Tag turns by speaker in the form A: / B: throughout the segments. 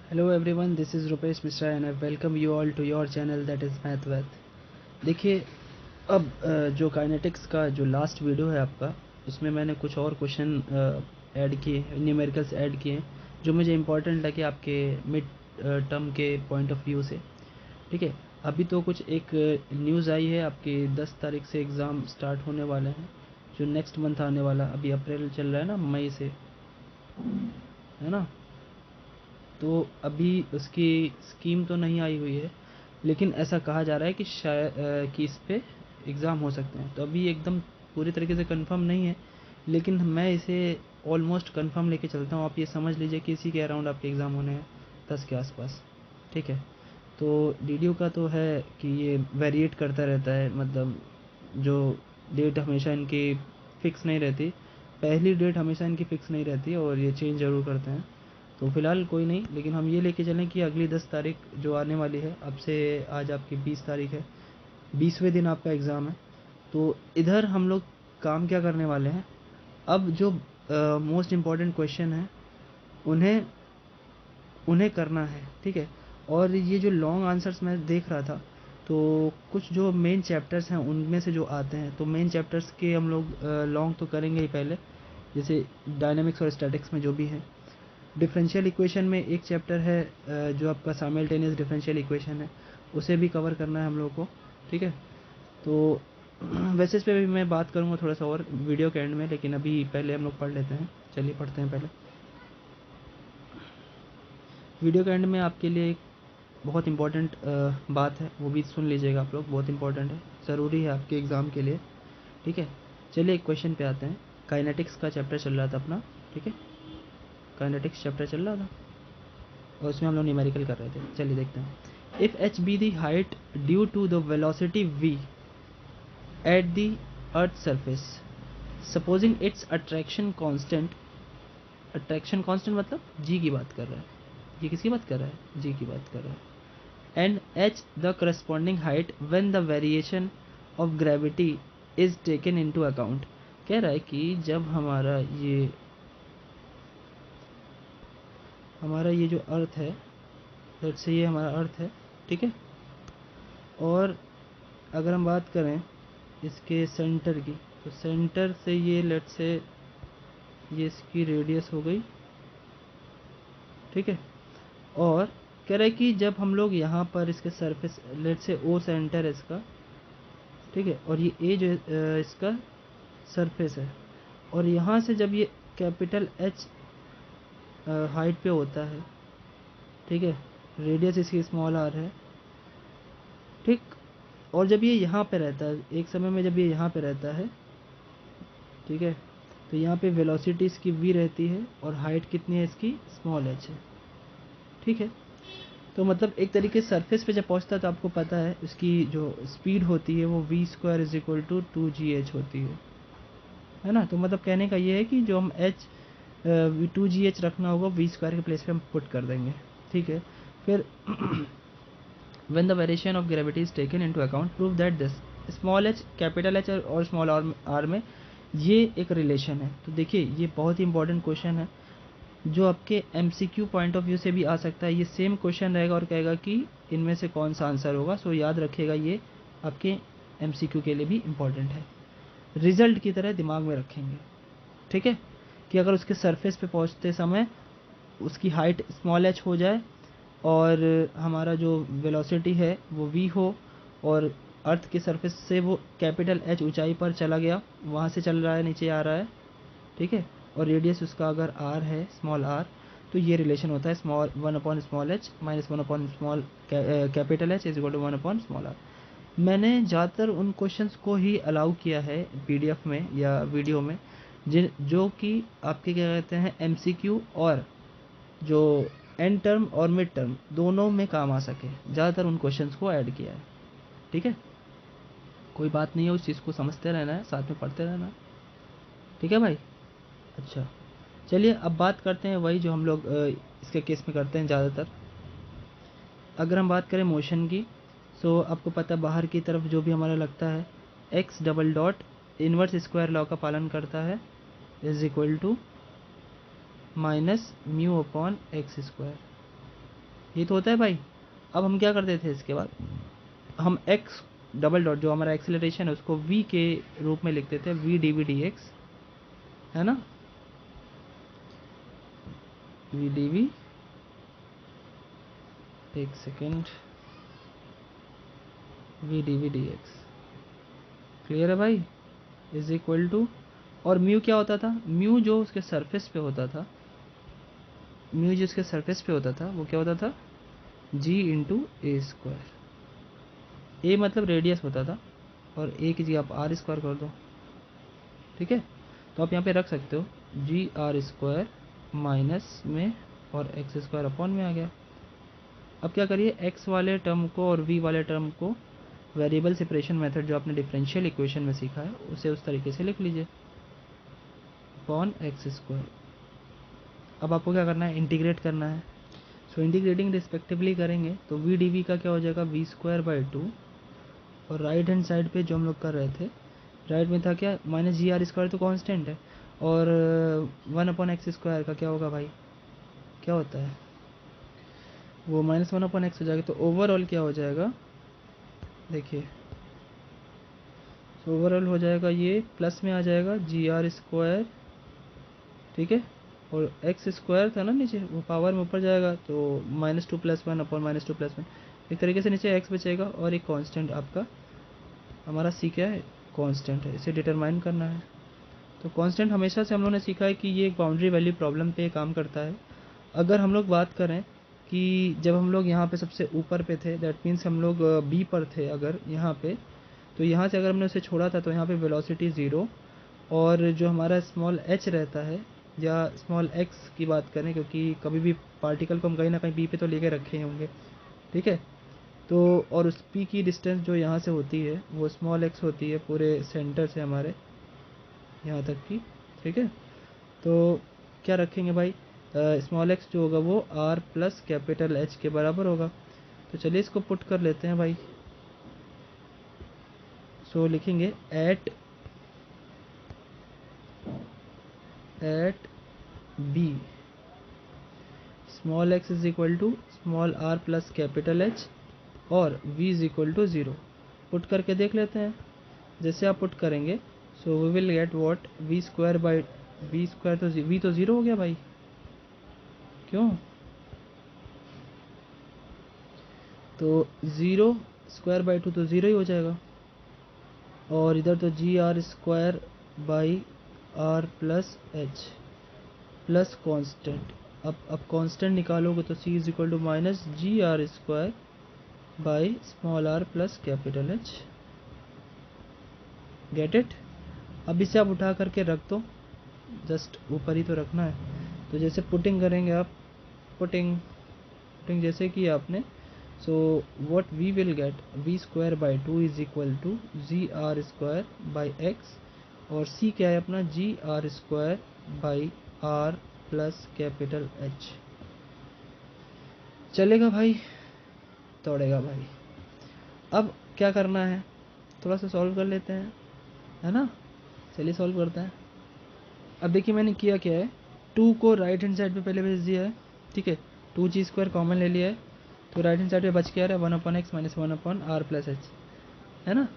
A: Hello everyone, this is Rupesh Mishra and I welcome you all to your channel that is math with. देखिए, अब जो kinetics का जो last video है आपका, उसमें मैंने कुछ और क्वेश्चन ऐड किए, न्यूमेरिकल्स ऐड किए जो मुझे इंपॉर्टेंट लगे आपके मिड टर्म के पॉइंट ऑफ व्यू से। ठीक है, अभी तो कुछ एक न्यूज़ आई है, आपके 10 तारीख से एग्ज़ाम स्टार्ट होने वाले हैं, जो नेक्स्ट मंथ आने वाला। अभी अप्रैल चल रहा है ना, मई से, है ना। तो अभी उसकी स्कीम तो नहीं आई हुई है, लेकिन ऐसा कहा जा रहा है कि शायद कि इस पे एग्ज़ाम हो सकते हैं। तो अभी एकदम पूरी तरीके से कंफर्म नहीं है, लेकिन मैं इसे ऑलमोस्ट कंफर्म लेके चलता हूँ। आप ये समझ लीजिए कि इसी के अराउंड आपके एग्ज़ाम होने हैं, 10 के आसपास। ठीक है, तो डीडीयू का तो है कि ये वेरिएट करता रहता है, मतलब जो डेट हमेशा इनकी फ़िक्स नहीं रहती, पहली डेट हमेशा इनकी फ़िक्स नहीं रहती और ये चेंज ज़रूर करते हैं। तो फ़िलहाल कोई नहीं, लेकिन हम ये लेके चलें कि अगली 10 तारीख जो आने वाली है, अब से आज आपकी 20 तारीख है, 20वें दिन आपका एग्ज़ाम है। तो इधर हम लोग काम क्या करने वाले हैं, अब जो मोस्ट इम्पॉर्टेंट क्वेश्चन है उन्हें उन्हें करना है। ठीक है, और ये जो लॉन्ग आंसर्स मैं देख रहा था, तो कुछ जो मेन चैप्टर्स हैं उनमें से जो आते हैं, तो मेन चैप्टर्स के हम लोग लॉन्ग तो करेंगे ही पहले, जैसे डायनामिक्स और स्टैटिक्स में जो भी है। डिफरेंशियल इक्वेशन में एक चैप्टर है जो आपका साइमल्टेनियस डिफरेंशियल इक्वेशन है, उसे भी कवर करना है हम लोग को। ठीक है, तो वैसे इस पे भी मैं बात करूँगा थोड़ा सा और वीडियो के एंड में, लेकिन अभी पहले हम लोग पढ़ लेते हैं। चलिए पढ़ते हैं पहले। वीडियो के एंड में आपके लिए एक बहुत इंपॉर्टेंट बात है, वो भी सुन लीजिएगा आप लोग, बहुत इंपॉर्टेंट है, ज़रूरी है आपके एग्ज़ाम के लिए। ठीक है, चलिए एक क्वेश्चन पे आते हैं। काइनेटिक्स का चैप्टर चल रहा था अपना। ठीक है, काइनेटिक्स चैप्टर चल रहा था और उसमें हम लोग न्यूमेरिकल कर रहे थे। चलिए देखते हैं। If h be the height due to the velocity v at the earth surface, supposing its attraction constant मतलब g की बात कर रहा है। ये किसकी बात कर रहा है? g की बात कर रहा है। And h the corresponding height when the variation of gravity is taken into account. कह रहा है कि जब हमारा ये जो अर्थ है, लेट्स से ये हमारा अर्थ है। ठीक है, और अगर हम बात करें इसके सेंटर की, तो सेंटर से ये लेट्स से ये इसकी रेडियस हो गई। ठीक है, और कह रहा है कि जब हम लोग यहाँ पर इसके surface, let's say O centre है इसका। ठीक है, और ये ए जो इसका सरफेस है, और यहाँ से जब ये कैपिटल एच हाइट पे होता है, ठीक है, रेडियस इसकी स्मॉल आर है। ठीक, और जब ये यहाँ पे रहता है, एक समय में जब ये यहाँ पे रहता है, ठीक है, तो यहाँ पे वेलोसिटी इसकी v रहती है और हाइट कितनी है इसकी, स्मॉल h है। ठीक है, तो मतलब एक तरीके से सरफेस पे जब पहुँचता है तो आपको पता है उसकी जो स्पीड होती है वो v² is equal to 2gh होती है ना। तो मतलब कहने का ये है कि जो हम h 2gh रखना होगा, v² के प्लेस पे हम पुट कर देंगे। ठीक है, फिर when the variation of gravity is taken into account, prove that this small h, capital h और स्मॉल r में ये एक रिलेशन है। तो देखिए, ये बहुत ही इंपॉर्टेंट क्वेश्चन है जो आपके MCQ पॉइंट ऑफ व्यू से भी आ सकता है। ये सेम क्वेश्चन रहेगा और कहेगा कि इनमें से कौन सा आंसर होगा। सो याद रखिएगा, ये आपके MCQ के लिए भी इम्पॉर्टेंट है, रिजल्ट की तरह दिमाग में रखेंगे। ठीक है, कि अगर उसके सरफेस पे पहुंचते समय उसकी हाइट स्मॉल h हो जाए और हमारा जो वेलोसिटी है वो v हो, और अर्थ के सरफेस से वो कैपिटल H ऊंचाई पर चला गया, वहाँ से चल रहा है, नीचे आ रहा है। ठीक है, और रेडियस उसका अगर r है, स्मॉल r, तो ये रिलेशन होता है small 1 small h minus 1 small capital H is equal to 1 small r। मैंने ज़्यादातर उन क्वेश्चंस को ही अलाउ किया है PDF में या वीडियो में, जो कि आपके क्या कहते हैं MCQ और जो एंड टर्म और मिड टर्म दोनों में काम आ सके, ज़्यादातर उन क्वेश्चंस को ऐड किया है। ठीक है, कोई बात नहीं है, उस चीज़ को समझते रहना है, साथ में पढ़ते रहना है। ठीक है भाई। अच्छा, चलिए अब बात करते हैं वही जो हम लोग इसके केस में करते हैं ज़्यादातर। अगर हम बात करें मोशन की, सो आपको पता है बाहर की तरफ जो भी हमारा लगता है, x double dot inverse square law का पालन करता है, is equal to minus mu upon x square. ये तो होता है भाई। अब हम क्या करते थे इसके बाद, हम x डबल डॉट जो हमारा एक्सेलरेशन है उसको v के रूप में लिखते थे, v d v d x, है ना, v डी वी, एक second, v d v d x, clear है भाई, इज इक्वल टू, और म्यू क्या होता था, म्यू जो उसके सरफेस पे होता था, म्यू जो उसके सरफेस पे होता था वो क्या होता था, g इंटू ए स्क्वायर। ए मतलब रेडियस होता था और ए की जगह आप आर स्क्वायर कर दो, ठीक है। तो आप यहाँ पे रख सकते हो जी आर स्क्वायर माइनस में और एक्स स्क्वायर अपॉन में आ गया। अब क्या करिए, x वाले टर्म को और v वाले टर्म को वेरिएबल सेपरेशन मेथड जो आपने डिफरेंशियल इक्वेशन में सीखा है उसे उस तरीके से लिख लीजिए, अपॉन एक्स स्क्वायर। अब आपको क्या करना है, इंटीग्रेट करना है। सो इंटीग्रेटिंग रिस्पेक्टिवली करेंगे तो v डी वी का क्या हो जाएगा, वी स्क्वायर बाई टू, और राइट हैंड साइड पे जो हम लोग कर रहे थे, राइट में था क्या, माइनस जी आर स्क्वायर तो कांस्टेंट है, और 1/x स्क्वायर का क्या होगा भाई, क्या होता है वो, -1/x हो जाएगा। तो ओवरऑल क्या हो जाएगा, देखिए, तो ओवरऑल हो जाएगा ये प्लस में आ जाएगा जी आर स्क्वायर, ठीक है, और एक्स स्क्वायर था ना नीचे, वो पावर में ऊपर जाएगा तो -2 + 1 अपॉन -2 + 1, एक तरीके से नीचे एक्स बचेगा, और एक कांस्टेंट आपका हमारा सी क्या है, कांस्टेंट है, इसे डिटरमाइन करना है। तो कांस्टेंट हमेशा से हम लोगों ने सीखा है कि ये एक बाउंड्री वैल्यू प्रॉब्लम पे काम करता है। अगर हम लोग बात करें कि जब हम लोग यहाँ पे सबसे ऊपर पे थे, दैट मीन्स हम लोग बी पर थे अगर यहाँ पे, तो यहाँ से अगर हमने उसे छोड़ा था तो यहाँ पे वेलोसिटी 0, और जो हमारा स्मॉल h रहता है या स्मॉल x की बात करें, क्योंकि कभी भी पार्टिकल को हम कहीं ना कहीं बी पे तो लेके रखे होंगे, ठीक है। तो और उस p की डिस्टेंस जो यहाँ से होती है वो स्मॉल x होती है पूरे सेंटर से हमारे यहाँ तक की, ठीक है। तो क्या रखेंगे भाई, स्मॉल x जो होगा वो r प्लस कैपिटल H के बराबर होगा। तो चलिए इसको पुट कर लेते हैं भाई। सो लिखेंगे at b small x is equal to small r plus capital H और v is equal to 0। Put करके देख लेते हैं। जैसे आप पुट करेंगे so we will get what, v square by v square, तो v तो 0 हो गया भाई, क्यों, तो 0 स्क्वायर बाई 2 तो 0 ही हो जाएगा, और इधर तो g r square by r plus h plus constant. अब कांस्टेंट निकालोगे तो c is equal to minus g r square by small r plus capital h, get it. अब इसे आप उठा करके रख दो, जस्ट ऊपर ही तो रखना है। तो जैसे पुटिंग करेंगे आप, पुटिंग जैसे कि आपने, so what we will get, v square by 2 is equal to g r square by x, और c क्या है अपना, g r square by r plus capital h. चलेगा भाई, तोड़ेगा भाई। अब क्या करना है, थोड़ा सा सॉल्व कर लेते हैं, है ना, चलिए सॉल्व करते हैं। अब देखिए मैंने किया क्या है, 2 को राइट हैंड साइड पे पहले भेज दिया है, ठीक है, 2g² कॉमन ले लिया है, तो राइट हैंड साइड पे बच क्या रहा है, 1/x minus 1/r plus H, है ना।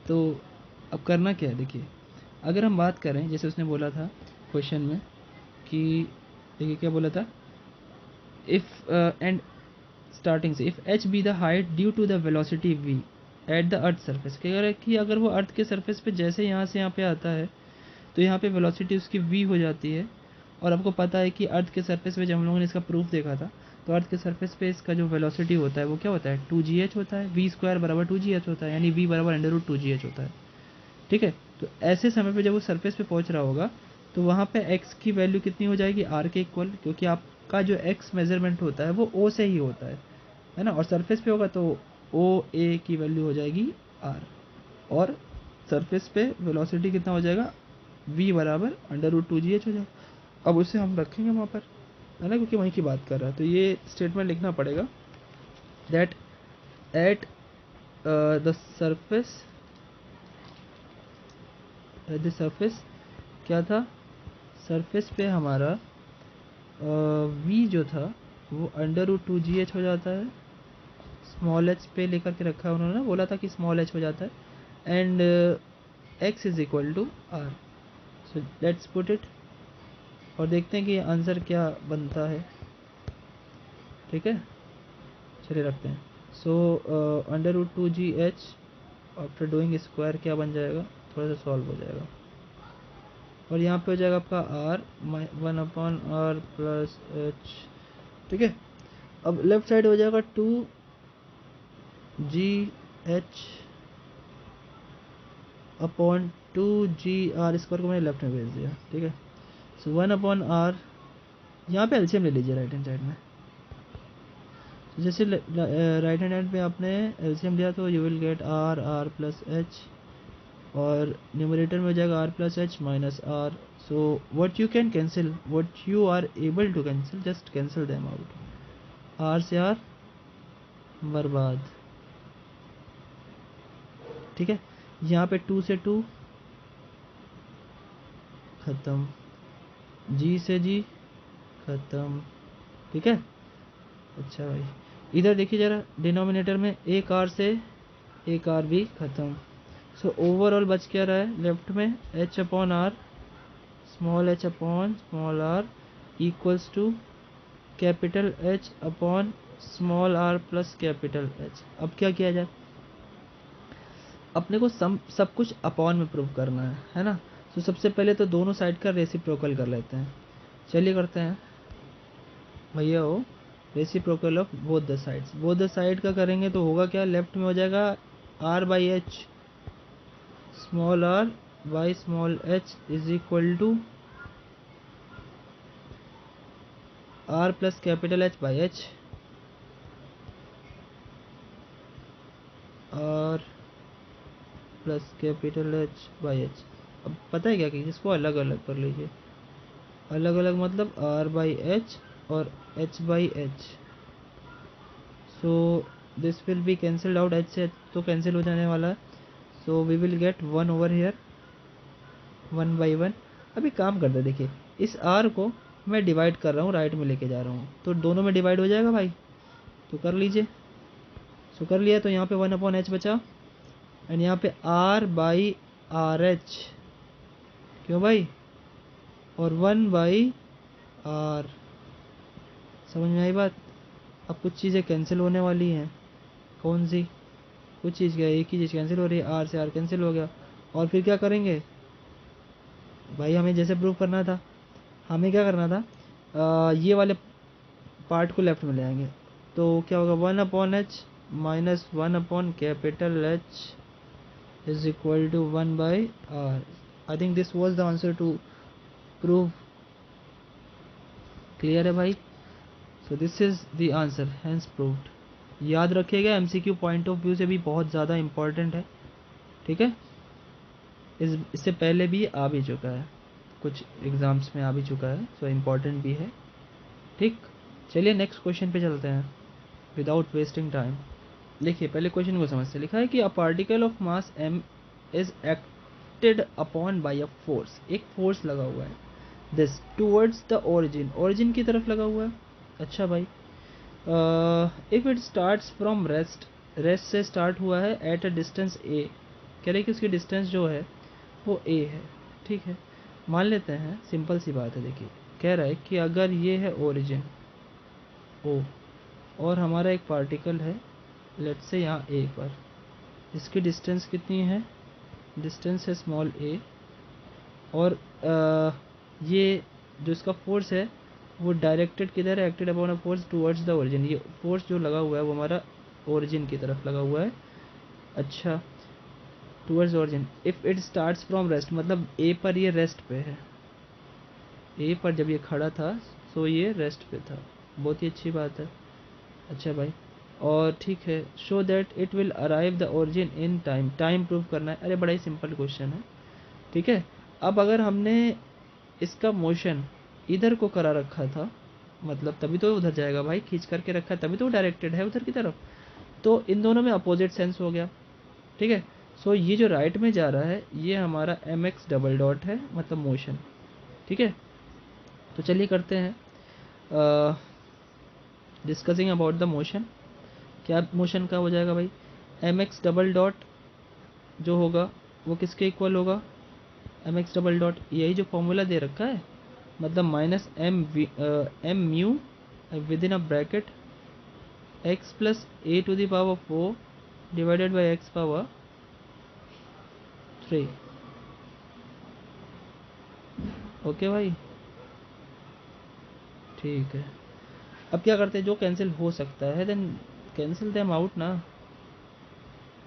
A: तो अब करना क्या है, देखिए अगर हम बात करें जैसे उसने बोला था क्वेश्चन में कि, देखिए क्या बोला था, इफ़ एंड स्टार्टिंग से, if h be the height due to the velocity v at the earth surface, कह रहा है कि अगर वो अर्थ के सरफेस पे जैसे यहाँ से यहाँ पे आता है तो यहाँ पे वेलोसिटी उसकी v हो जाती है। और आपको पता है कि अर्थ के सरफेस पे जब हम लोगों ने इसका प्रूफ देखा था तो अर्थ के सरफेस पे इसका जो वेलोसिटी होता है वो क्या होता है, 2gh होता है, v स्क्वायर बराबर 2gh होता है, यानी v बराबर √2gh होता है, ठीक है। तो ऐसे समय पे जब वो सरफेस पे पहुंच रहा होगा तो वहाँ पे x की वैल्यू कितनी हो जाएगी, r के इक्वल, क्योंकि आपका जो x मेजरमेंट होता है वो o से ही होता है ना, और सरफेस पे होगा तो ओ ए की वैल्यू हो जाएगी r, और सरफेस पे वेलोसिटी कितना हो जाएगा, v बराबर √2gh हो जाएगा। अब उसे हम रखेंगे वहाँ पर, है ना, क्योंकि वहीं की बात कर रहा है, तो ये स्टेटमेंट लिखना पड़ेगा दैट एट द सरफेस क्या था, सरफेस पे हमारा v जो था वो √2gh हो जाता है, स्मॉल h पे लेकर के रखा है उन्होंने, बोला था कि स्मॉल h हो जाता है, and x is equal to r। So let's put it और देखते हैं कि आंसर क्या बनता है। ठीक है, चलिए रखते हैं। सो √2gh आफ्टर डूइंग स्क्वायर क्या बन जाएगा, थोड़ा सा सॉल्व हो जाएगा, और यहाँ पे हो जाएगा आपका r 1/r प्लस h। ठीक है, अब लेफ्ट साइड हो जाएगा 2gh अपॉन 2gr स्क्वायर को मैंने लेफ्ट में भेज दिया। ठीक है, सो 1/r, यहाँ पे एलसीएम ले लीजिए राइट हैंड साइड में। तो जैसे राइट हैंड साइड पे आपने एलसीएम लिया तो you will get r plus h, और न्यूमरेटर में हो जाएगा r plus h minus r। So what you can cancel, what you are able to cancel, just cancel them out. r से r बर्बाद। ठीक है, यहाँ पे 2 से 2 खत्म, g से g खत्म। ठीक है, अच्छा भाई इधर देखिए जरा, डिनोमिनेटर में एक r से एक r भी खत्म। सो ओवरऑल बच क्या रहा है लेफ्ट में, h upon r, small h upon small r equals to capital H upon small r plus capital H। अब क्या किया जाए, अपने को सब कुछ अपॉन में प्रूव करना है ना। तो सबसे पहले तो दोनों साइड का रेसिप्रोकल कर लेते हैं। चलिए करते हैं भैया, हो reciprocal of both the sides. Both the side का करेंगे तो होगा क्या, लेफ्ट में हो जाएगा r by h small r by small h is equal to r plus capital H by h, r plus capital H by h। अब पता है क्या कि इसको अलग अलग कर लीजिए, अलग अलग मतलब r बाई h और h by h। So this will be cancelled out, h से h तो कैंसिल हो जाने वाला है। So we will get 1 over here, 1 by 1। अभी काम करते हैं, देखिए इस r को मैं डिवाइड कर रहा हूँ, राइट में लेके जा रहा हूँ, तो दोनों में डिवाइड हो जाएगा भाई, तो कर लीजिए। सो कर लिया, तो यहाँ पे 1 अपॉन h बचा, एंड यहाँ पे r बाई आर एच, क्यों भाई, और 1 बाई r। समझ में आई बात। अब कुछ चीज़ें कैंसिल होने वाली हैं, कौन सी, कुछ चीज़ क्या, एक ही चीज़ कैंसिल हो रही है, r से r कैंसिल हो गया। और फिर क्या करेंगे भाई, हमें जैसे प्रूव करना था, हमें क्या करना था, ये वाले पार्ट को लेफ्ट में ले आएंगे, तो क्या होगा 1 upon h minus 1 upon capital H is equal to 1 by r। I think this was the answer to prove. Clear है भाई। So this is the answer, hence proved. याद रखिएगा, एमसीक्यू पॉइंट ऑफ व्यू से भी बहुत ज़्यादा important है। ठीक है, इससे पहले भी आ भी चुका है, कुछ एग्ज़ाम्स में आ भी चुका है, सो इम्पॉर्टेंट भी है। ठीक, चलिए नेक्स्ट क्वेश्चन पे चलते हैं विदाउट वेस्टिंग टाइम। देखिए पहले क्वेश्चन को समझते, लिखा है कि a particle of mass m is acted upon bye a force, एक फोर्स लगा हुआ है, this towards the origin, origin की तरफ लगा हुआ है। अच्छा भाई, if it starts from rest, rest से स्टार्ट हुआ है एट अ डिस्टेंस a, कह रहे कि उसकी डिस्टेंस जो है वो a है। ठीक है, मान लेते हैं, सिंपल सी बात है। देखिए कह रहा है कि अगर ये है ओरिजिन o, और हमारा एक पार्टिकल है लेट्स से यहाँ a पर, इसकी डिस्टेंस कितनी है, डिस्टेंस है स्मॉल a, और ये जो इसका फोर्स है वो डायरेक्टेड किधर है, acted upon a force towards the origin, ये फोर्स जो लगा हुआ है वो हमारा ओरिजिन की तरफ लगा हुआ है। अच्छा, towards origin, if it starts from rest, मतलब ए पर ये रेस्ट पे है, ए पर जब ये खड़ा था सो ये रेस्ट पे था, बहुत ही अच्छी बात है। अच्छा भाई, और ठीक है, show that it will arrive the origin in time, time prove करना है। अरे बड़ा ही सिंपल क्वेश्चन है। ठीक है, अब अगर हमने इसका मोशन इधर को करा रखा था, मतलब तभी तो उधर जाएगा भाई, खींच करके रखा है तभी तो डायरेक्टेड है उधर की तरफ, तो इन दोनों में अपोजिट सेंस हो गया। ठीक है, सो ये जो राइट में जा रहा है ये हमारा mx डबल डॉट है, मतलब मोशन। ठीक है, तो चलिए करते हैं, डिस्कसिंग अबाउट द मोशन, क्या मोशन का हो जाएगा भाई, एम एक्स डबल डॉट जो होगा वो किसके इक्वल होगा, एम एक्स डबल डॉट, यही जो फॉर्मूला दे रखा है, मतलब minus m mu within a bracket x plus a to the power 4 divided by x power 3। Okay भाई, ठीक है। अब क्या करते हैं, जो कैंसिल हो सकता है देन कैंसिल देम आउट ना,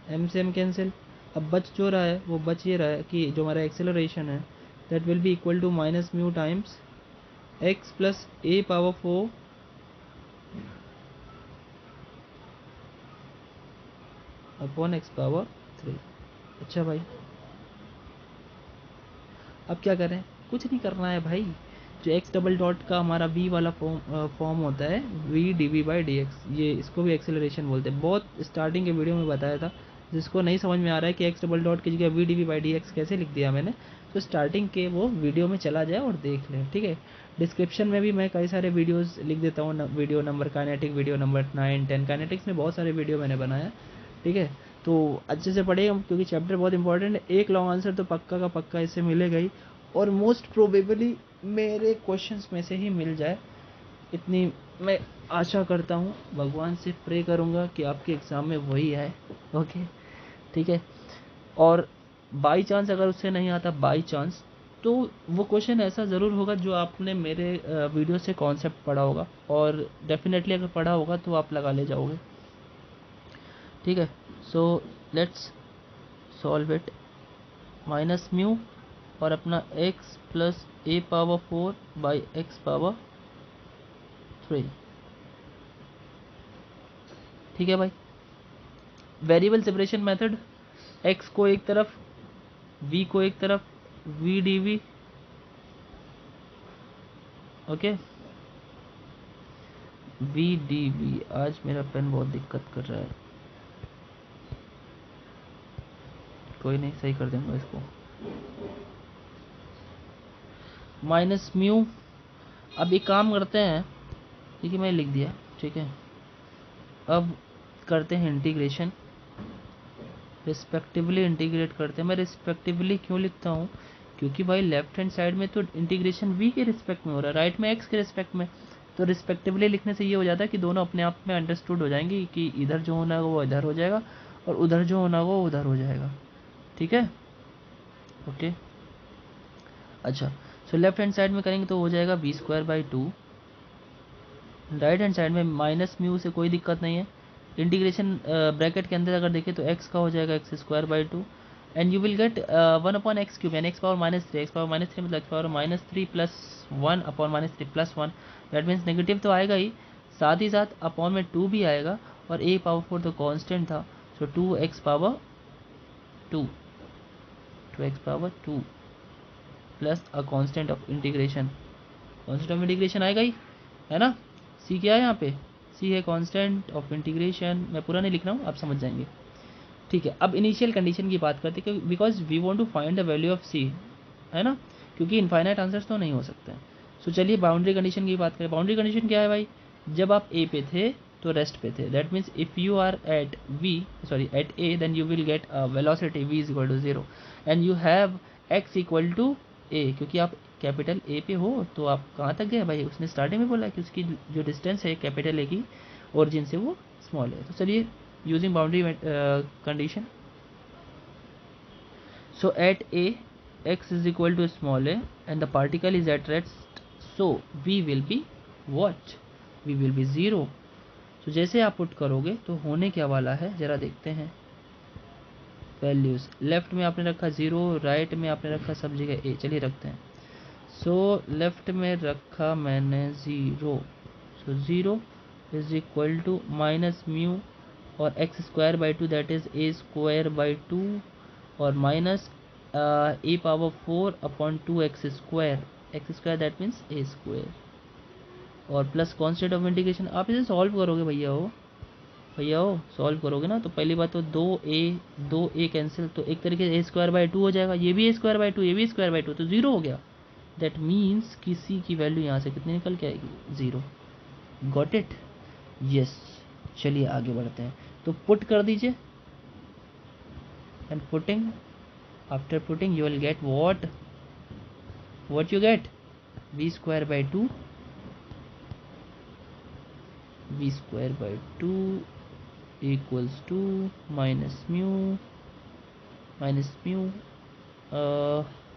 A: एम से एम कैंसिल। अब बच जो रहा है वो बच ये रहा है कि जो हमारा एक्सेलरेशन है that will be equal to minus mu times x plus a power 4 upon x power 3। अच्छा भाई, अब क्या करें, कुछ नहीं करना है भाई, जो एक्स डबल डॉट का हमारा v वाला फॉर्म होता है v d v by d x, ये इसको भी एक्सेलरेशन बोलते हैं। बहुत स्टार्टिंग के वीडियो में बताया था, जिसको नहीं समझ में आ रहा है कि एक्स डबल डॉट की जगह v d v by d x कैसे लिख दिया मैंने, तो स्टार्टिंग के वो वीडियो में चला जाए और देख लें, ठीक है। डिस्क्रिप्शन में भी मैं कई सारे वीडियोज़ लिख देता हूँ, video number kinetic, video number 9 10, kinetics में बहुत सारे वीडियो मैंने बनाया, ठीक है। तो अच्छे से पढ़ेगा क्योंकि चैप्टर बहुत इंपॉर्टेंट है। एक लॉन्ग आंसर तो पक्का का पक्का इससे मिलेगा ही, और मोस्ट प्रोबेबली मेरे क्वेश्चंस में से ही मिल जाए, इतनी मैं आशा करता हूँ। भगवान से प्रे करूँगा कि आपके एग्ज़ाम में वही आए, ओके, ठीक है। और बाई चांस अगर उससे नहीं आता, बाई चांस, तो वो क्वेश्चन ऐसा ज़रूर होगा जो आपने मेरे वीडियो से कॉन्सेप्ट पढ़ा होगा, और डेफिनेटली अगर पढ़ा होगा तो आप लगा ले जाओगे, ठीक है। So let's solve it. Minus mu और अपना x plus a power 4 by x power 3, ठीक है भाई। वेरिएबल सेपरेशन मेथड, x को एक तरफ, v को एक तरफ, v d v, okay, v d v. आज मेरा पेन बहुत दिक्कत कर रहा है, कोई नहीं, सही कर दूंगा इसको। माइनस म्यू, अब एक काम करते हैं, ठीक है, मैं लिख दिया, ठीक है। अब करते हैं इंटीग्रेशन, रिस्पेक्टिवली इंटीग्रेट करते हैं। मैं रिस्पेक्टिवली क्यों लिखता हूँ, क्योंकि भाई लेफ्ट हैंड साइड में तो इंटीग्रेशन v के रिस्पेक्ट में हो रहा है, राइट में x के रिस्पेक्ट में, तो रिस्पेक्टिवली लिखने से ये हो जाता है कि दोनों अपने आप में अंडरस्टूड हो जाएंगे कि इधर जो होना है वो इधर हो जाएगा और उधर जो होना है वो उधर हो जाएगा, ठीक है, ओके। अच्छा, सो लेफ्ट हैंड साइड में करेंगे तो हो जाएगा v square by 2, right hand side में माइनस म्यू से कोई दिक्कत नहीं है। इंटीग्रेशन ब्रैकेट के अंदर अगर देखें तो x का हो जाएगा x square by 2, and you will get 1 upon x cube, यानी x power minus 3, x power minus 3 मतलब x power minus 3 plus 1 upon minus 3 plus 1, that means negative तो आएगा ही, साथ ही साथ अपॉन में 2 भी आएगा, और a पावर 4 तो कॉन्स्टेंट था, सो 2x power 2, 2x power 2 plus a constant of integration, constant of integration आएगा ही, है ना। सी क्या है यहाँ पे, सी है कांस्टेंट ऑफ इंटीग्रेशन, मैं पूरा नहीं लिख रहा हूँ, आप समझ जाएंगे, ठीक है। अब इनिशियल कंडीशन की बात करते हैं, because we want to find the value of c, है ना, क्योंकि इनफाइनाइट आंसर्स तो नहीं हो सकते हैं। सो चलिए बाउंड्री कंडीशन की बात करें। बाउंड्री कंडीशन क्या है भाई, जब आप ए पे थे तो रेस्ट पे थे, that means if you are at at a then you will get velocity v is equal to 0 and you have x equal to a, क्योंकि आप कैपिटल ए पे हो तो आप कहाँ तक गए भाई, उसने स्टार्टिंग में बोला कि उसकी जो डिस्टेंस है कैपिटल ए की ओरिजिन से वो स्मॉल है। तो चलिए using boundary condition, so at a x is equal to small a and the particle is at rest, so v will be what, v will be 0। तो जैसे आप पुट करोगे तो होने क्या वाला है जरा देखते हैं। वैल्यूज लेफ्ट में आपने रखा 0, राइट में आपने रखा सब जगह a, चलिए रखते हैं। सो लेफ्ट में रखा मैंने 0, so 0 is equal to minus mu और x square by 2 that is a square by 2 और minus a power 4 upon 2 x square that means a square, और प्लस कॉन्स्टेंट ऑफ इंटीग्रेशन। आप इसे सॉल्व करोगे भैया हो सॉल्व करोगे ना, तो पहली बात तो 2a कैंसिल, तो एक तरीके से a स्क्वायर बाई 2 हो जाएगा, ये भी a स्क्वायर बाई 2, ये भी स्क्वायर बाई 2, तो 0 हो गया। दैट मीन्स कि c की वैल्यू यहाँ से कितनी निकल के आएगी, 0। Got it. यस, चलिए आगे बढ़ते हैं। तो पुट कर दीजिए, and putting, after putting you will get what you get, v square by two, v square by two equals to minus mu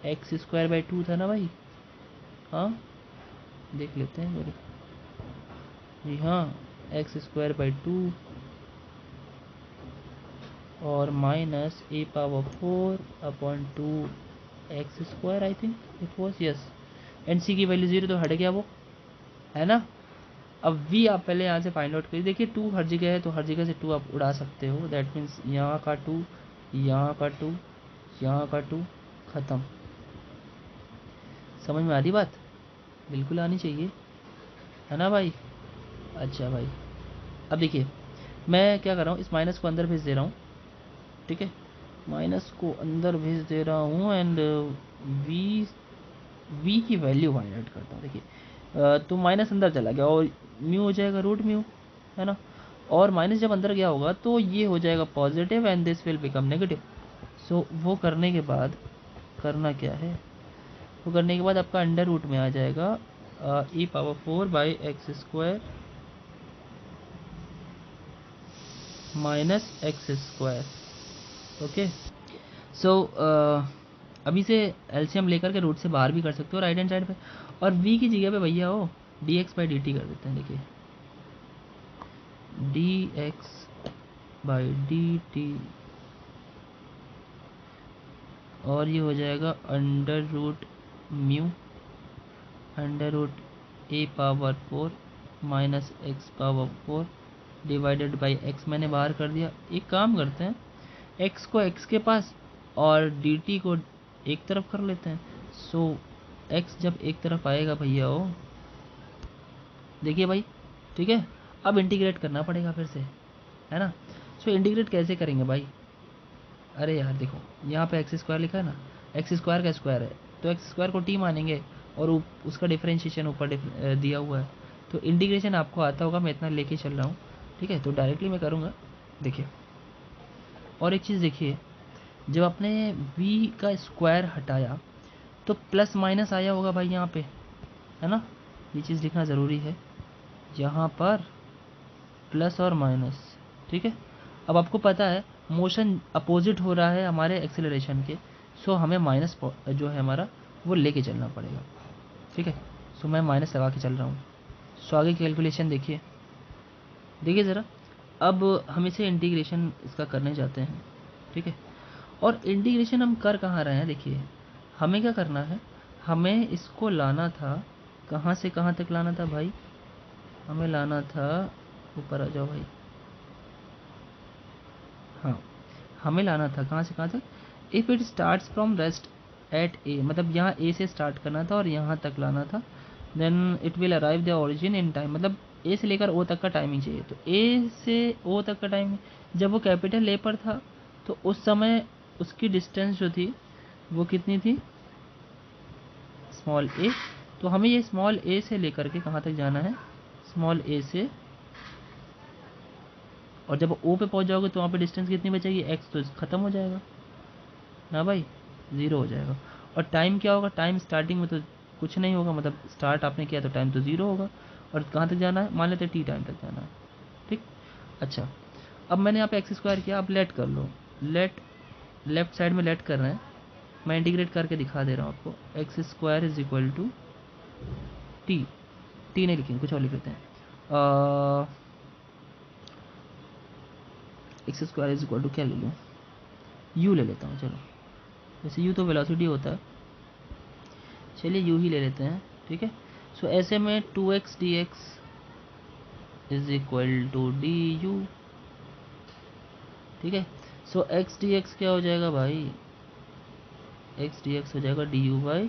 A: x square by two था ना भाई, हाँ देख लेते हैं मेरे, जी हाँ, एक्स स्क्वायर बाई टू और minus a power 4 upon two x square, I think it was, yes, and c की वैल्यू 0 तो हट गया वो, है ना। अब वी आप पहले यहाँ से फाइंड आउट करिए, देखिए 2 हर जगह है तो हर जगह से 2 आप उड़ा सकते हो, दैट मीन्स यहाँ का 2, यहाँ का 2, यहाँ का 2, ख़त्म। समझ में आ रही बात, बिल्कुल आनी चाहिए, है ना भाई। अच्छा भाई, अब देखिए मैं क्या कर रहा हूँ, इस माइनस को अंदर भेज दे रहा हूँ, ठीक है, माइनस को अंदर भेज दे रहा हूँ, एंड वी की वैल्यू फाइंड आउट करता हूँ। देखिए तो माइनस अंदर चला गया और म्यू हो जाएगा रूट म्यू, है ना, और माइनस जब अंदर गया होगा तो ये हो जाएगा positive and this will become negative. So वो करने के बाद करना क्या है, वो करने के बाद आपका अंडर रूट में आ जाएगा e power 4 by x square minus x square, okay. So अभी से एलसीएम लेकर के रूट से बाहर भी कर सकते हो राइट हैंड साइड पे, और v की जगह पे भैया हो dx बाई dt कर देते हैं। देखिए dx बाई dt और ये हो जाएगा under root mu under root a power 4 minus x power 4 divided by x मैंने बाहर कर दिया। एक काम करते हैं, x को x के पास और dt को एक तरफ कर लेते हैं। सो x जब एक तरफ आएगा भैया हो, देखिए भाई, ठीक है, अब इंटीग्रेट करना पड़ेगा फिर से, है ना। सो इंटीग्रेट कैसे करेंगे भाई, अरे यार देखो यहाँ पे एक्स स्क्वायर लिखा है ना, एक्स स्क्वायर का स्क्वायर है तो एक्स स्क्वायर को टी मानेंगे और उसका डिफरेंशिएशन ऊपर दिया हुआ है, तो इंटीग्रेशन आपको आता होगा, मैं इतना लेके चल रहा हूँ, ठीक है, तो डायरेक्टली मैं करूँगा। देखिए और एक चीज़ देखिए, जब आपने v का स्क्वायर हटाया तो प्लस माइनस आया होगा भाई यहाँ पे, है ना, ये चीज़ लिखना ज़रूरी है, यहाँ पर प्लस और माइनस, ठीक है। अब आपको पता है मोशन अपोजिट हो रहा है हमारे एक्सेलरेशन के, सो हमें माइनस जो है हमारा वो लेके चलना पड़ेगा, ठीक है। सो मैं माइनस लगा के चल रहा हूँ। सो आगे कैलकुलेशन देखिए, देखिए ज़रा, अब हम इसे इंटीग्रेशन इसका करने जाते हैं, ठीक है। और इंटीग्रेशन हम कर कहाँ रहे हैं, देखिए हमें क्या करना है, हमें इसको लाना था, कहाँ से कहाँ तक लाना था भाई, हमें लाना था, ऊपर आ जाओ भाई, हाँ हमें लाना था कहाँ से कहाँ तक, if it starts from rest at a, मतलब यहाँ ए से स्टार्ट करना था और यहाँ तक लाना था, then it will arrive the origin in time, मतलब ए से लेकर ओ तक का टाइमिंग चाहिए, तो ए से ओ तक का टाइमिंग, जब वो कैपिटल ए पर था तो उस समय उसकी डिस्टेंस जो थी वो कितनी थी, स्मॉल ए, तो हमें ये स्मॉल ए से लेकर के कहाँ तक जाना है, स्मॉल ए से, और जब ओ पे पहुँच जाओगे तो वहाँ पे डिस्टेंस कितनी बचेगी, एक्स तो ख़त्म हो जाएगा ना भाई, ज़ीरो हो जाएगा। और टाइम क्या होगा, टाइम स्टार्टिंग में तो कुछ नहीं होगा, मतलब स्टार्ट आपने किया तो टाइम तो ज़ीरो होगा, और कहाँ तक जाना है, मान लेते टी टाइम तक जाना है, ठीक। अच्छा अब मैंने यहाँ पे एक्स स्क्वायर किया, अब लेट कर लो, लेट लेफ्ट साइड में लेट कर रहे हैं, मैं इंटीग्रेट करके दिखा दे रहा हूँ आपको, x square is equal to t, t नहीं लिखेंगे कुछ और लिख लेते हैं, x square is equal to क्या ले लूँ, यू ले लेता हूँ, चलो वैसे यू तो वेलोसिटी होता है, चलिए यू ही ले लेते हैं, ठीक है। सो ऐसे में 2x dx is equal to d u, ठीक है। सो x dx क्या हो जाएगा भाई, x dx हो जाएगा डी यू बाई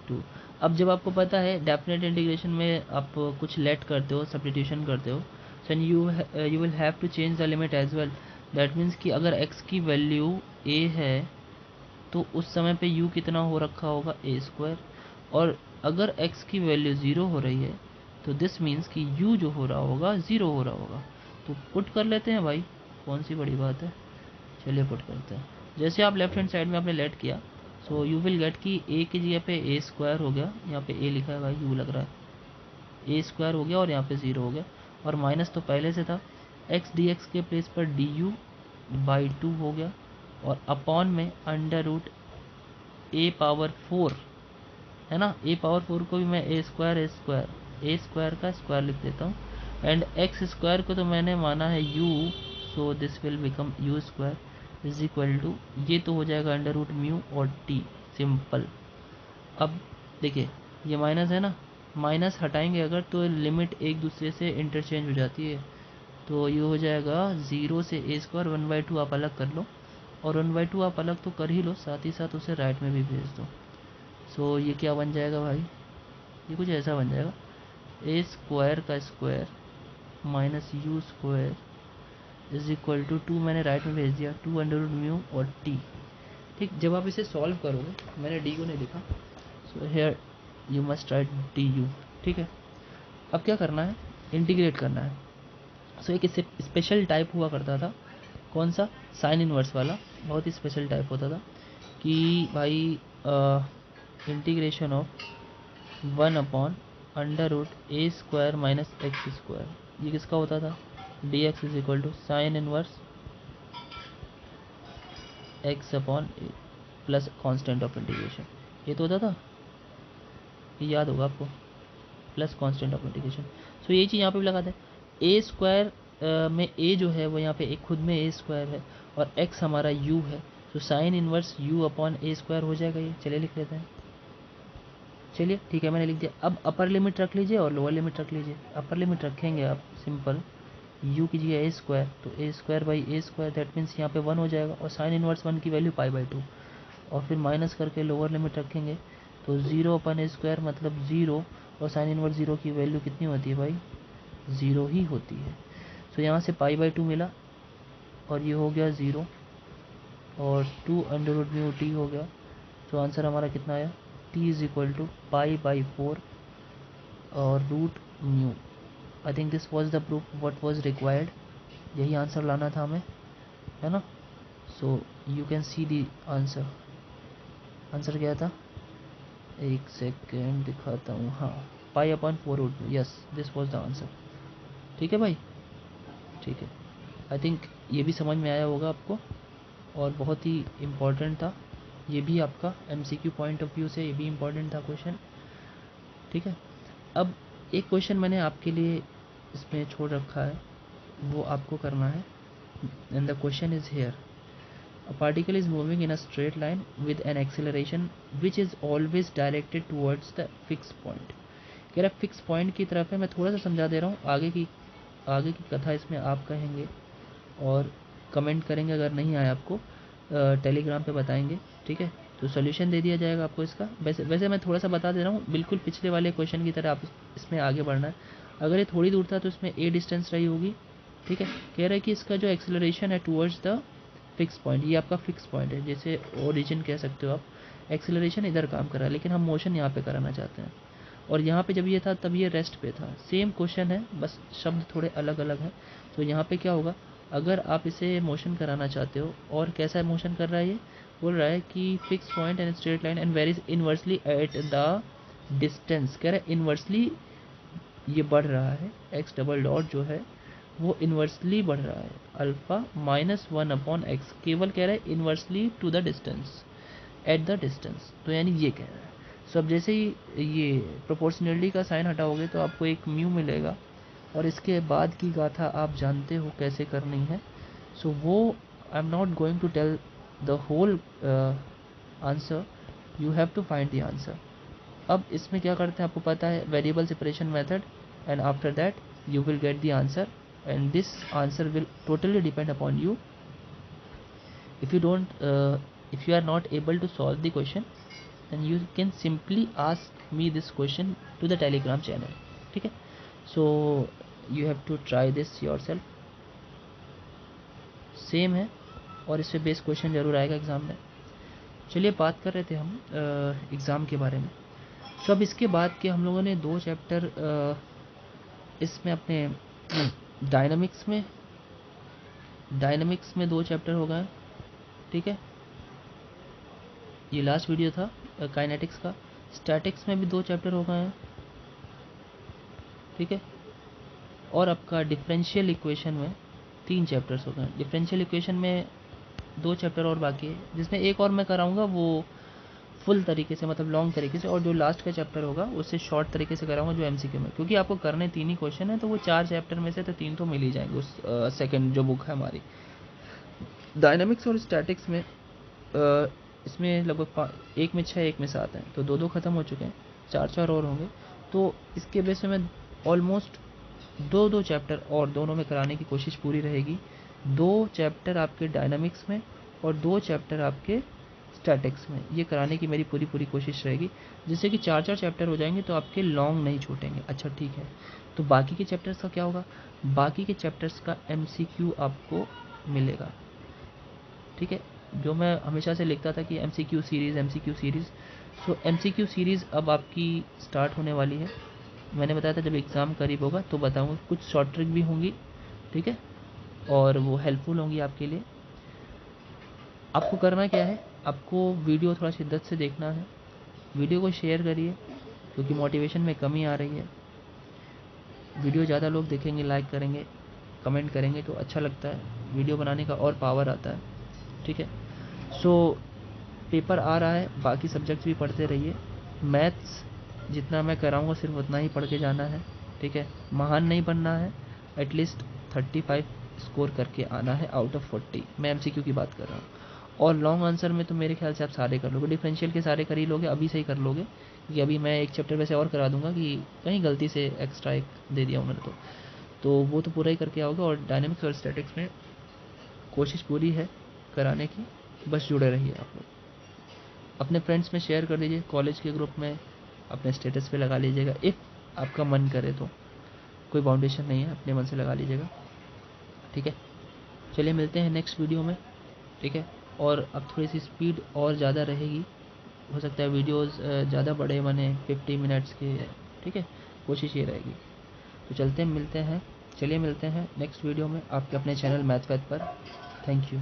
A: टू। अब जब आपको पता है डेफिनेट इंटीग्रेशन में आप कुछ लेट करते हो, सब्स्टिट्यूशन करते हो, so you will have to change the limit as well, that means कि अगर x की वैल्यू a है तो उस समय पे u कितना हो रखा होगा, a स्क्वायर, और अगर x की वैल्यू 0 हो रही है
B: तो दिस मीन्स कि u जो हो रहा होगा 0 हो रहा होगा। तो पुट कर लेते हैं भाई, कौन सी बड़ी बात है, चलिए पुट करते हैं। जैसे आप लेफ्ट हैंड साइड में आपने लेट किया, सो यू विल गेट कि a की जगह पे a स्क्वायर हो गया, यहाँ पे a लिखा है भाई, u लग रहा है, a स्क्वायर हो गया और यहाँ पे 0 हो गया, और माइनस तो पहले से था, x dx के प्लेस पर du बाई 2 हो गया, और अपॉन में अंडर रूट a पावर 4 है ना, a पावर 4 को भी मैं a स्क्वायर का स्क्वायर लिख देता हूँ, एंड x स्क्वायर को तो मैंने माना है u, so this will become u square is equal to, ये तो हो जाएगा अंडर रूट म्यू और t, सिंपल। अब देखिए ये माइनस है ना, माइनस हटाएंगे अगर तो लिमिट एक दूसरे से इंटरचेंज हो जाती है, तो ये हो जाएगा 0 से a स्क्वायर 1/2 आप अलग कर लो, और 1/2 आप अलग तो कर ही लो, साथ ही साथ उसे राइट में भी भेज दो। सो ये क्या बन जाएगा भाई, ये कुछ ऐसा बन जाएगा, ए स्क्वायर का square minus u square is equal to 2 मैंने राइट में भेज दिया, 2 अंडर रूट म्यू और टी। ठीक, जब आप इसे सॉल्व करोगे, मैंने डी यू नहीं लिखा, so here you must write D u. ठीक है, अब क्या करना है, इंटीग्रेट करना है। सो एक इससे स्पेशल टाइप हुआ करता था, कौन सा, साइन इनवर्स वाला, बहुत ही स्पेशल टाइप होता था कि भाई integration of 1 upon under root a square minus x square, ये किसका होता था, d x is equal to sine inverse x upon a plus constant of integration, ये तो होता था, ये याद होगा आपको, plus constant of integration. So ये चीज़ यहाँ पे भी लगा दें, ए स्क्वायर में ए जो है वो यहाँ पे एक खुद में ए स्क्वायर है, और एक्स हमारा यू है, तो sine inverse you upon A square हो जाएगा ये, चलिए लिख लेते हैं, चलिए ठीक है मैंने लिख दिया। अब अपर लिमिट रख लीजिए और लोअर लिमिट रख लीजिए, अपर लिमिट रखेंगे आप सिंपल, यू कीजिए ए स्क्वायर, तो a square by a square that means यहाँ पे 1 हो जाएगा, और साइन इनवर्स 1 की वैल्यू π/2, और फिर माइनस करके लोअर लिमिट रखेंगे, तो 0 अपन ए स्क्वायर मतलब 0, और साइन इनवर्स 0 की वैल्यू कितनी होती है भाई, 0 ही होती है। तो यहाँ से π/2 मिला, और ये हो गया 0, और 2 अंडर रूट म्यू टी हो गया, तो आंसर हमारा कितना आया, टी इज इक्वल टू π/4 और root mu. I think this was the proof what was required, यही आंसर लाना था हमें, है ना। So you can see the answer, answer क्या था, एक सेकेंड दिखाता हूँ, हाँ π/4 root mu, yes this was the answer. ठीक है भाई, ठीक है, आई थिंक ये भी समझ में आया होगा आपको, और बहुत ही इम्पॉर्टेंट था ये भी, आपका एमसीक्यू पॉइंट ऑफ व्यू से ये भी इम्पॉर्टेंट था क्वेश्चन। ठीक है, अब एक क्वेश्चन मैंने आपके लिए इसमें छोड़ रखा है, वो आपको करना है, and the question is here, a particle is moving in a straight line with an acceleration which is always directed towards the fix point. कह रहा फिक्स पॉइंट की तरफ है, मैं थोड़ा सा समझा दे रहा हूँ, आगे की कथा इसमें आप कहेंगे और कमेंट करेंगे, अगर नहीं आया आपको टेलीग्राम पे बताएंगे। ठीक है, तो सोल्यूशन दे दिया जाएगा आपको इसका। वैसे मैं थोड़ा सा बता दे रहा हूँ, बिल्कुल पिछले वाले क्वेश्चन की तरह आप इसमें आगे बढ़ना है। अगर ये थोड़ी दूर था तो इसमें ए डिस्टेंस रही होगी। ठीक है, कह रहा है कि इसका जो एक्सेलरेशन है टूवर्ड्स द फिक्स पॉइंट, ये आपका फिक्स पॉइंट है, जैसे ओरिजिन कह सकते हो आप, एक्सेलरेशन इधर काम कर रहा है, लेकिन हम मोशन यहाँ पे कराना चाहते हैं, और यहाँ पे जब ये था तब ये रेस्ट पे था। सेम क्वेश्चन है, बस शब्द थोड़े अलग अलग हैं। तो यहाँ पे क्या होगा, अगर आप इसे मोशन कराना चाहते हो, और कैसा मोशन कर रहा है, ये बोल रहा है कि fix point and straight line and varies inversely eight the distance, कह रहा है इनवर्सली ये बढ़ रहा है, एक्स डबल डॉट जो है वो इन्वर्सली बढ़ रहा है, अल्फा -1/x, केवल कह रहा है inversely to the distance, at the distance, तो यानी ये कह रहा है। सो अब जैसे ही ये प्रोपोर्शनलिटी का साइन हटाओगे तो आपको एक म्यू मिलेगा, और इसके बाद की गाथा आप जानते हो कैसे करनी है। सो वो I am not going to tell the whole answer, you have to find the answer. अब इसमें क्या करते हैं आपको पता है, variable separation method, and after that you will get the answer, and this answer will totally depend upon you. If you don't if you are not able to solve the question, then you can simply ask me this question to the telegram channel. ठीक है, so you have to try this yourself, same है, और इससे base question जरूर आएगा exam में। चलिए बात कर रहे थे हम एग्ज़ाम के बारे में। तो अब इसके बाद के हम लोगों ने 2 चैप्टर इसमें अपने डायनामिक्स में 2 चैप्टर हो गए, ठीक है। ये लास्ट वीडियो था काइनेटिक्स का। स्टैटिक्स में भी 2 चैप्टर हो गए हैं, ठीक है। और आपका डिफरेंशियल इक्वेशन में 3 चैप्टर्स हो गए। डिफरेंशियल इक्वेशन में 2 चैप्टर और बाकी है, जिसमें एक और मैं कराऊंगा वो फुल तरीके से, मतलब लॉन्ग तरीके से, और जो लास्ट का चैप्टर होगा उससे शॉर्ट तरीके से कराऊंगा, जो एमसीक्यू में, क्योंकि आपको करने 3 ही क्वेश्चन है, तो वो 4 चैप्टर में से तो 3 तो मिल ही जाएंगे उस सेकंड जो बुक है हमारी। डायनामिक्स और स्टैटिक्स में इसमें लगभग 1 में 6 1 में 7 हैं, तो 2 ख़त्म हो चुके हैं, 4 और होंगे। तो इसके बेस पे मैं ऑलमोस्ट 2 चैप्टर और दोनों में कराने की कोशिश पूरी रहेगी। 2 चैप्टर आपके डायनामिक्स में और 2 चैप्टर आपके स्टैटिक्स में, ये कराने की मेरी पूरी कोशिश रहेगी, जिससे कि 4 चैप्टर हो जाएंगे, तो आपके लॉन्ग नहीं छूटेंगे। अच्छा ठीक है, तो बाकी के चैप्टर्स का क्या होगा? बाकी के चैप्टर्स का एमसीक्यू आपको मिलेगा, ठीक है। जो मैं हमेशा से लिखता था कि एमसीक्यू सीरीज़, सो एमसीक्यू सीरीज़ अब आपकी स्टार्ट होने वाली है। मैंने बताया था जब एग्ज़ाम करीब होगा तो बताऊँगा। कुछ शॉर्ट ट्रिक भी होंगी, ठीक है, और वो हेल्पफुल होंगी आपके लिए। आपको करना क्या है, आपको वीडियो थोड़ा शिद्दत से देखना है, वीडियो को शेयर करिए, क्योंकि मोटिवेशन में कमी आ रही है। वीडियो ज़्यादा लोग देखेंगे, लाइक करेंगे, कमेंट करेंगे तो अच्छा लगता है, वीडियो बनाने का और पावर आता है, ठीक है। सो पेपर आ रहा है, बाकी सब्जेक्ट्स भी पढ़ते रहिए। मैथ्स जितना मैं कराऊंगा सिर्फ उतना ही पढ़ के जाना है, ठीक है। महान नहीं बनना है, एटलीस्ट 35 स्कोर करके आना है आउट ऑफ 40। मैं एमसीक्यू की बात कर रहा हूँ। और लॉन्ग आंसर में तो मेरे ख्याल से आप सारे कर लोगे, डिफरेंशियल के सारे कर ही लोगे, अभी से ही कर लोगे, क्योंकि अभी मैं एक चैप्टर वैसे और करा दूंगा कि कहीं गलती से एक्स्ट्रा एक दे दिया उन्होंने, तो वो तो पूरा ही करके आओगे। और डायनेमिक्स और स्टैटिक्स में कोशिश पूरी है कराने की, बस जुड़े रहिए आप लोग। अपने फ्रेंड्स में शेयर कर दीजिए, कॉलेज के ग्रुप में, अपने स्टेटस पे लगा लीजिएगा, इफ़ आपका मन करे तो। कोई बाउंडेशन नहीं है, अपने मन से लगा लीजिएगा, ठीक है। चलिए मिलते हैं नेक्स्ट वीडियो में, ठीक है। और अब थोड़ी सी स्पीड और ज़्यादा रहेगी, हो सकता है वीडियोस ज़्यादा बड़े बने, 50 मिनट्स के, ठीक है, कोशिश ये रहेगी। तो चलिए मिलते हैं नेक्स्ट वीडियो में आपके अपने चैनल मैथ वैथ पर। Thank you.